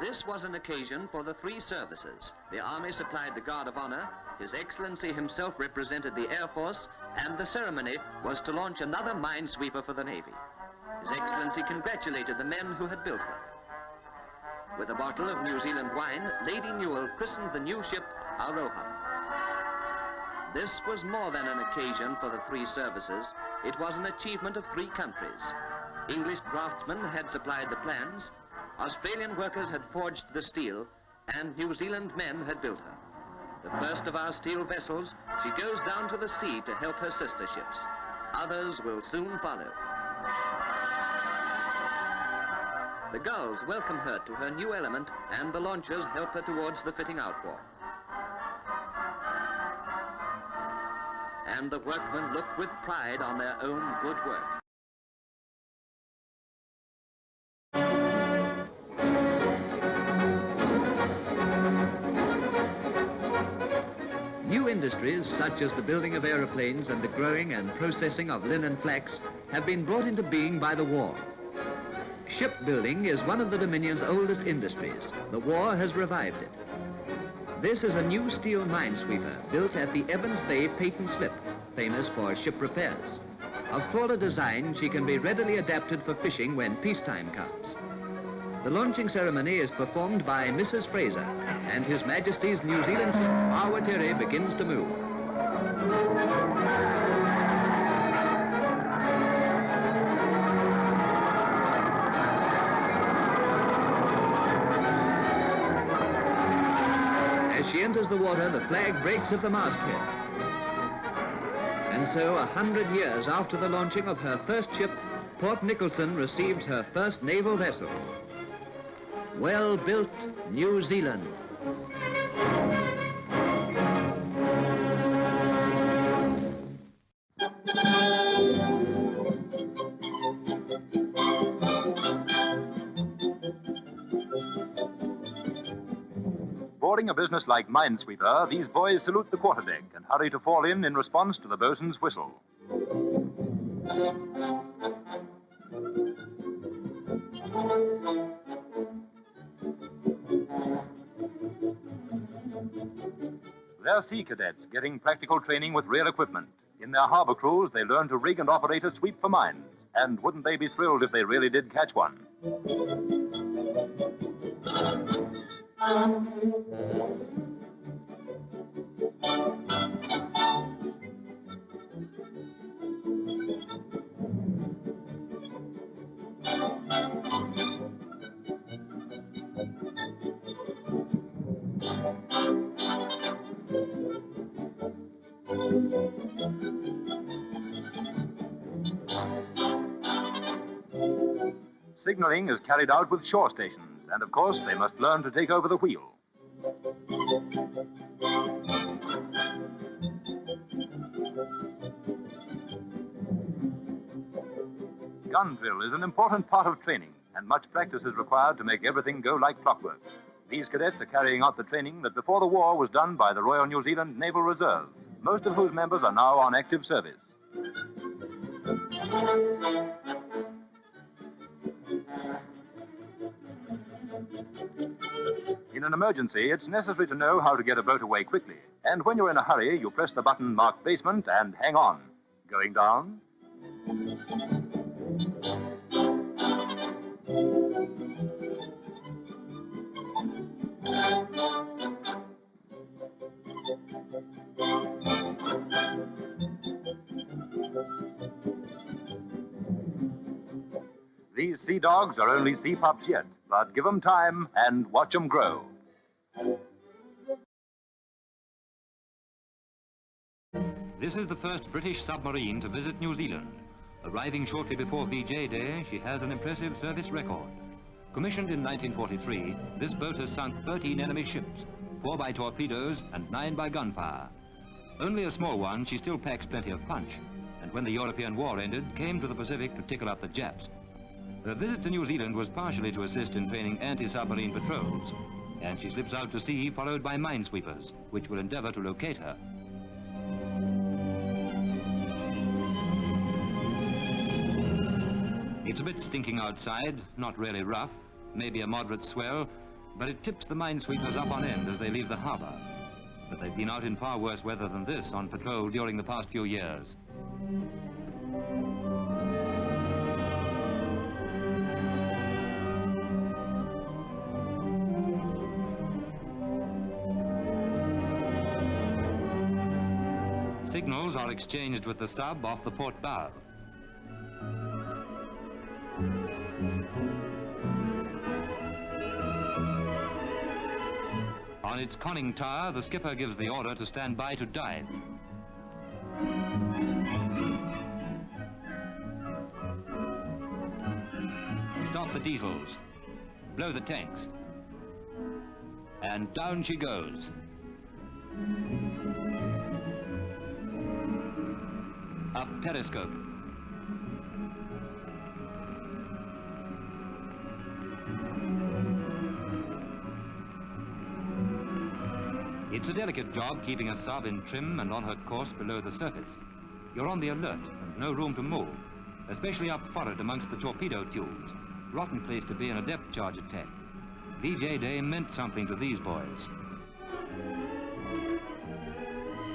This was an occasion for the three services. The Army supplied the Guard of Honor, His Excellency himself represented the Air Force, and the ceremony was to launch another minesweeper for the Navy. His Excellency congratulated the men who had built her. With a bottle of New Zealand wine, Lady Newell christened the new ship Aroha. This was more than an occasion for the three services. It was an achievement of three countries. English draftsmen had supplied the plans, Australian workers had forged the steel, and New Zealand men had built her. The first of our steel vessels, she goes down to the sea to help her sister ships. Others will soon follow. The gulls welcome her to her new element, and the launchers help her towards the fitting out wharf. And the workmen look with pride on their own good work. New industries, such as the building of aeroplanes and the growing and processing of linen flax, have been brought into being by the war. Shipbuilding is one of the Dominion's oldest industries. The war has revived it. This is a new steel minesweeper built at the Evans Bay Patent Slip, famous for ship repairs. Of fuller design, she can be readily adapted for fishing when peacetime comes. The launching ceremony is performed by Mrs. Fraser, and His Majesty's New Zealand ship Awatere begins to move. As she enters the water, the flag breaks at the masthead. And so, 100 years after the launching of her first ship, Port Nicholson receives her first naval vessel. Well built, New Zealand. Boarding a business like minesweeper, these boys salute the quarterdeck and hurry to fall in response to the bosun's whistle. They're sea cadets getting practical training with real equipment. In their harbor crews, they learn to rig and operate a sweep for mines. And wouldn't they be thrilled if they really did catch one? Signaling is carried out with shore stations, and of course they must learn to take over the wheel. Gun drill is an important part of training, and much practice is required to make everything go like clockwork. These cadets are carrying out the training that before the war was done by the Royal New Zealand Naval Reserve, most of whose members are now on active service. In an emergency, it's necessary to know how to get a boat away quickly. And when you're in a hurry, you press the button marked basement and hang on. Going down. These sea dogs are only sea pups yet, but give them time and watch them grow. This is the first British submarine to visit New Zealand. Arriving shortly before VJ Day, she has an impressive service record. Commissioned in 1943, this boat has sunk 13 enemy ships, 4 by torpedoes and 9 by gunfire. Only a small one, she still packs plenty of punch, and when the European war ended, came to the Pacific to tickle up the Japs. Her visit to New Zealand was partially to assist in training anti-submarine patrols, and she slips out to sea followed by minesweepers, which will endeavor to locate her. It's a bit stinking outside, not really rough, maybe a moderate swell, but it tips the minesweepers up on end as they leave the harbour. But they've been out in far worse weather than this on patrol during the past few years. Signals are exchanged with the sub off the port bow. On its conning tower, the skipper gives the order to stand by to dive. Stop the diesels. Blow the tanks. And down she goes. Up periscope. It's a delicate job keeping a sub in trim and on her course below the surface. You're on the alert and no room to move, especially up forward amongst the torpedo tubes. Rotten place to be in a depth charge attack. VJ Day meant something to these boys.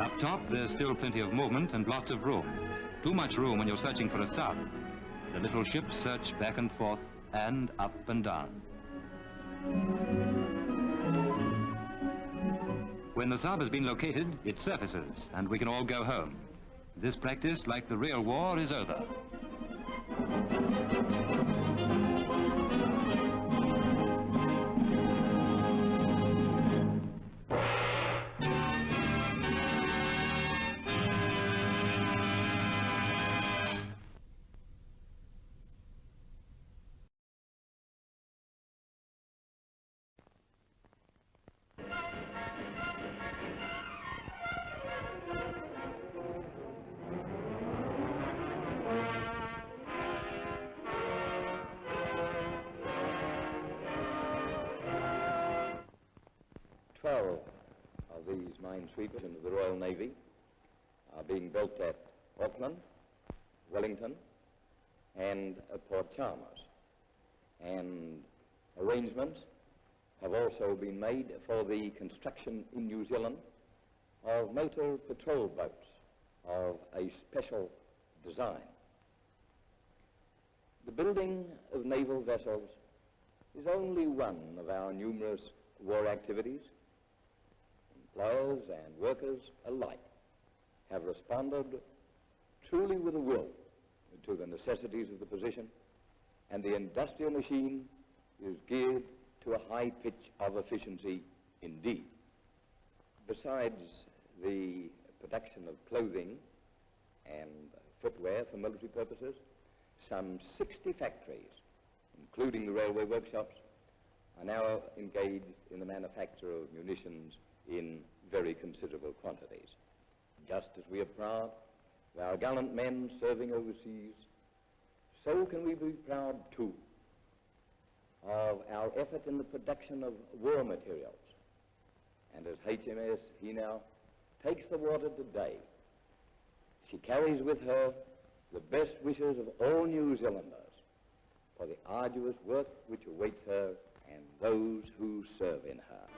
Up top, there's still plenty of movement and lots of room. Too much room when you're searching for a sub. The little ships search back and forth and up and down. When the sub has been located, it surfaces and we can all go home. This practice, like the real war, is over. Of these minesweepers into the Royal Navy are being built at Auckland, Wellington, and at Port Chalmers. And arrangements have also been made for the construction in New Zealand of motor patrol boats of a special design. The building of naval vessels is only one of our numerous war activities. Employers and workers alike have responded truly with a will to the necessities of the position, and the industrial machine is geared to a high pitch of efficiency indeed. Besides the production of clothing and footwear for military purposes, some 60 factories, including the railway workshops, are now engaged in the manufacture of munitions in very considerable quantities. Just as we are proud of our gallant men serving overseas, so can we be proud too of our effort in the production of war materials. And as HMNZS Hinau takes the water today, she carries with her the best wishes of all New Zealanders for the arduous work which awaits her and those who serve in her.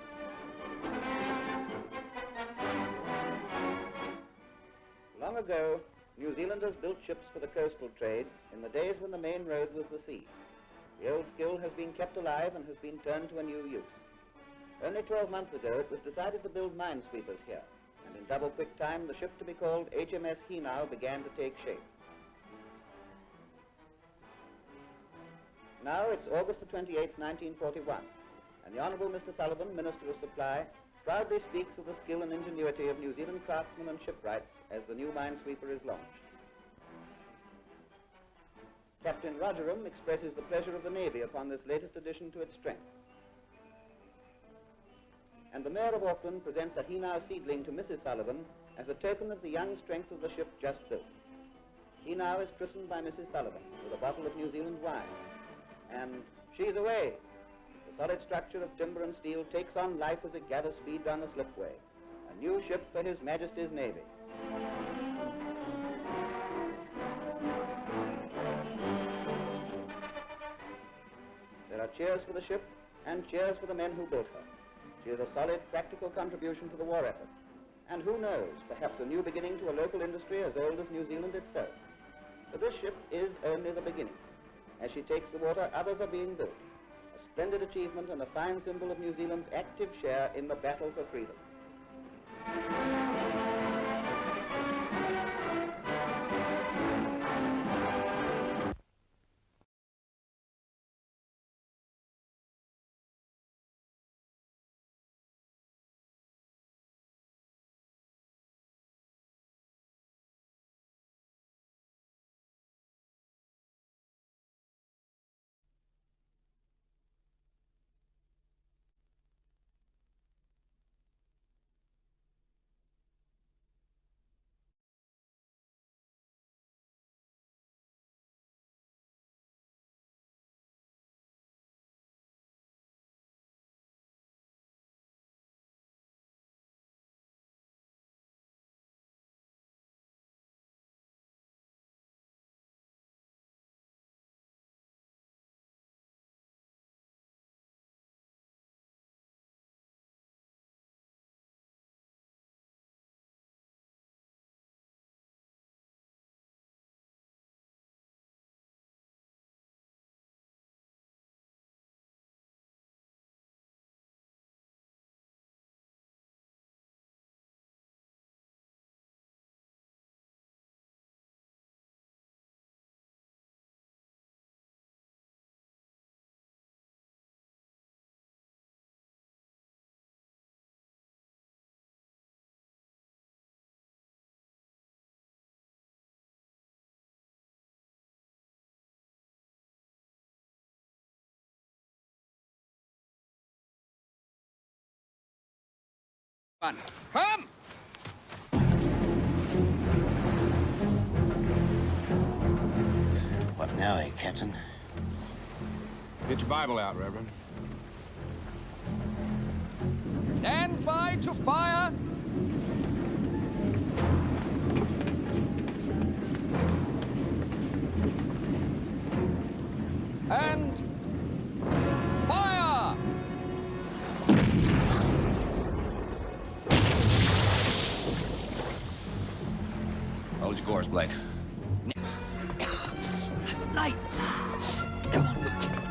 Long ago, New Zealanders built ships for the coastal trade in the days when the main road was the sea. The old skill has been kept alive and has been turned to a new use. Only 12 months ago, it was decided to build minesweepers here, and in double quick time, the ship to be called HMS Hinau began to take shape. Now it's August the 28th, 1941, and the Honourable Mr. Sullivan, Minister of Supply, proudly speaks of the skill and ingenuity of New Zealand craftsmen and shipwrights as the new minesweeper is launched. Captain Rogerum expresses the pleasure of the Navy upon this latest addition to its strength. And the Mayor of Auckland presents a Hinau seedling to Mrs. Sullivan as a token of the young strength of the ship just built. Hinau is christened by Mrs. Sullivan with a bottle of New Zealand wine. And she's away. The solid structure of timber and steel takes on life as it gathers speed down the slipway. A new ship for His Majesty's Navy. cheers for the ship and cheers for the men who built her. She is a solid, practical contribution to the war effort. And who knows, perhaps a new beginning to a local industry as old as New Zealand itself. But this ship is only the beginning. As she takes the water, others are being built. A splendid achievement and a fine symbol of New Zealand's active share in the battle for freedom. Come! What now, Captain? Get your Bible out, Reverend. Stand by to fire! And fire! Hold your course, Blake. Night! Come on.